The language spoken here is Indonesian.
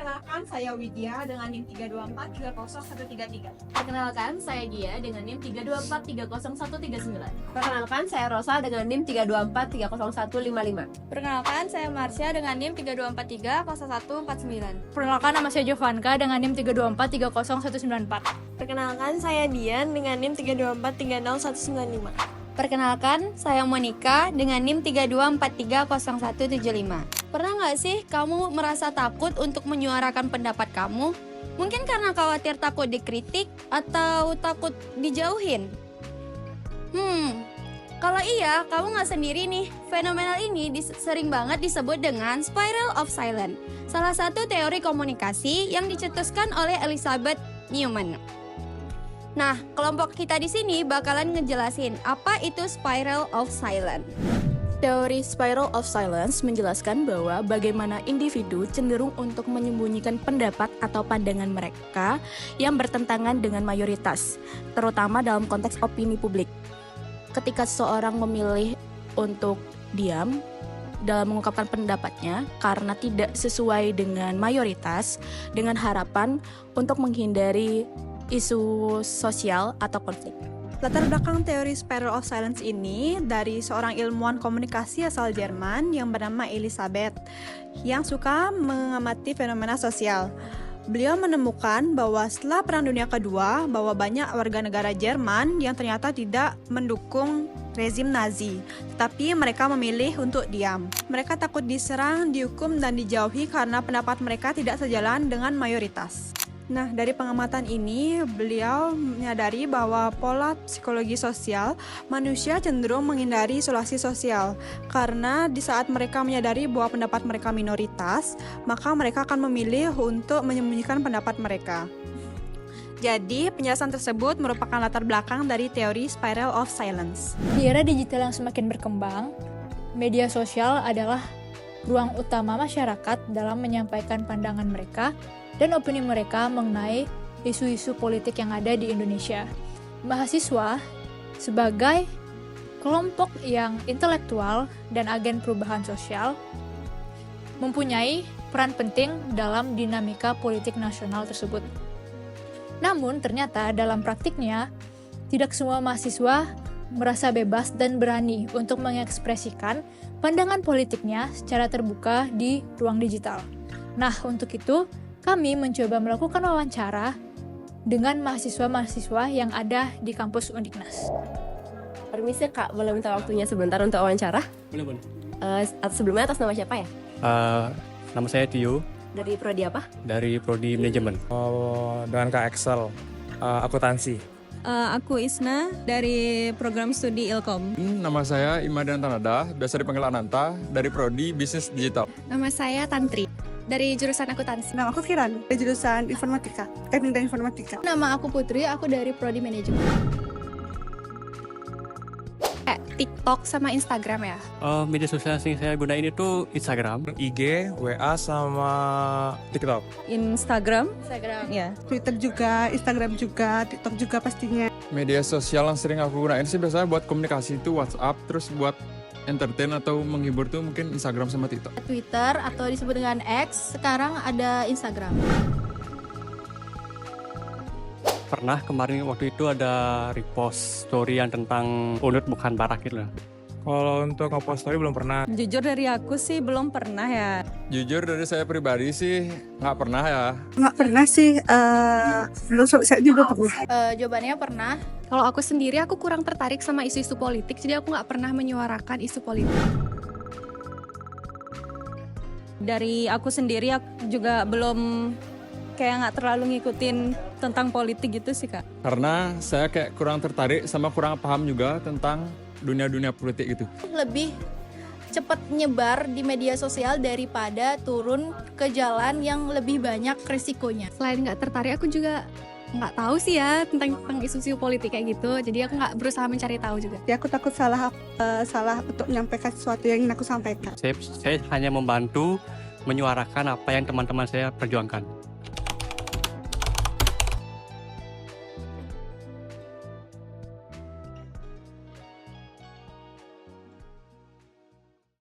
Perkenalkan, saya Widya dengan NIM 324301333. Perkenalkan, saya Gia dengan NIM 324301139. Perkenalkan, saya Rosa dengan NIM 324301155. Perkenalkan, saya Marsha dengan NIM 32430149. Perkenalkan, nama saya Jovanka dengan NIM 324301194. Perkenalkan, saya Dian dengan NIM 324301195. Perkenalkan, saya Monica dengan NIM 324300175. Pernah nggak sih kamu merasa takut untuk menyuarakan pendapat kamu? Mungkin karena khawatir takut dikritik atau takut dijauhin? Kalau iya, kamu nggak sendiri nih. Fenomena ini sering banget disebut dengan spiral of silence, salah satu teori komunikasi yang dicetuskan oleh Elizabeth Newman. Nah, kelompok kita di sini bakalan ngejelasin apa itu spiral of silence. Teori spiral of silence menjelaskan bahwa bagaimana individu cenderung untuk menyembunyikan pendapat atau pandangan mereka yang bertentangan dengan mayoritas, terutama dalam konteks opini publik. Ketika seseorang memilih untuk diam dalam mengungkapkan pendapatnya karena tidak sesuai dengan mayoritas, dengan harapan untuk menghindari isu sosial atau konflik. Latar belakang teori spiral of silence ini dari seorang ilmuwan komunikasi asal Jerman yang bernama Elisabeth yang suka mengamati fenomena sosial. Beliau menemukan bahwa setelah Perang Dunia Kedua, bahwa banyak warga negara Jerman yang ternyata tidak mendukung rezim Nazi, tetapi mereka memilih untuk diam. Mereka takut diserang, dihukum, dan dijauhi karena pendapat mereka tidak sejalan dengan mayoritas. Nah, dari pengamatan ini, beliau menyadari bahwa pola psikologi sosial manusia cenderung menghindari isolasi sosial. Karena di saat mereka menyadari bahwa pendapat mereka minoritas, maka mereka akan memilih untuk menyembunyikan pendapat mereka. Jadi, penjelasan tersebut merupakan latar belakang dari teori spiral of silence. Di era digital yang semakin berkembang, media sosial adalah ruang utama masyarakat dalam menyampaikan pandangan mereka dan opini mereka mengenai isu-isu politik yang ada di Indonesia. Mahasiswa sebagai kelompok yang intelektual dan agen perubahan sosial mempunyai peran penting dalam dinamika politik nasional tersebut. Namun ternyata dalam praktiknya tidak semua mahasiswa merasa bebas dan berani untuk mengekspresikan pandangan politiknya secara terbuka di ruang digital. Nah, untuk itu kami mencoba melakukan wawancara dengan mahasiswa-mahasiswa yang ada di kampus Undiknas. Permisi Kak, boleh minta waktunya sebentar untuk wawancara? Boleh. Sebelumnya atas nama siapa ya? Nama saya Tio, Dari prodi apa? dari Prodi Manajemen. Dengan Kak Excel, akuntansi. Aku Isna dari program studi Ilkom. Nama saya Imadan Tanada, biasa dipanggil Ananta, dari Prodi Bisnis Digital. Nama saya Tantri dari jurusan akuntansi. Nama aku Kiran, dari jurusan informatika, teknik dan informatika. Nama aku Putri, aku dari prodi manajemen. TikTok sama Instagram ya. Media sosial yang saya gunain itu Instagram. IG, WA, sama TikTok. Instagram. Ya, Twitter juga, Instagram juga, TikTok juga pastinya. Media sosial yang sering aku gunain sih biasanya buat komunikasi itu WhatsApp, terus buat entertain atau menghibur tuh mungkin Instagram sama TikTok. Twitter atau disebut dengan X, sekarang ada Instagram. Pernah kemarin waktu itu ada repost story yang tentang unut bukan barak gitu lah. Kalau untuk nge-post story belum pernah. Jujur dari aku sih belum pernah ya. Jujur dari saya pribadi sih nggak pernah ya. Nggak pernah sih, belum saya juga pernah. Jawabannya pernah. Kalau aku sendiri aku kurang tertarik sama isu-isu politik, jadi aku nggak pernah menyuarakan isu politik. Dari aku sendiri aku juga belum kayak nggak terlalu ngikutin tentang politik gitu sih Kak. Karena saya kayak kurang tertarik sama kurang paham juga tentang dunia-dunia politik gitu. Lebih cepat nyebar di media sosial daripada turun ke jalan yang lebih banyak risikonya. Selain nggak tertarik, aku juga nggak tahu sih ya tentang isu-isu politik kayak gitu. Jadi aku nggak berusaha mencari tahu juga. Ya, aku takut salah untuk menyampaikan sesuatu yang ingin aku sampaikan. Saya hanya membantu menyuarakan apa yang teman-teman saya perjuangkan.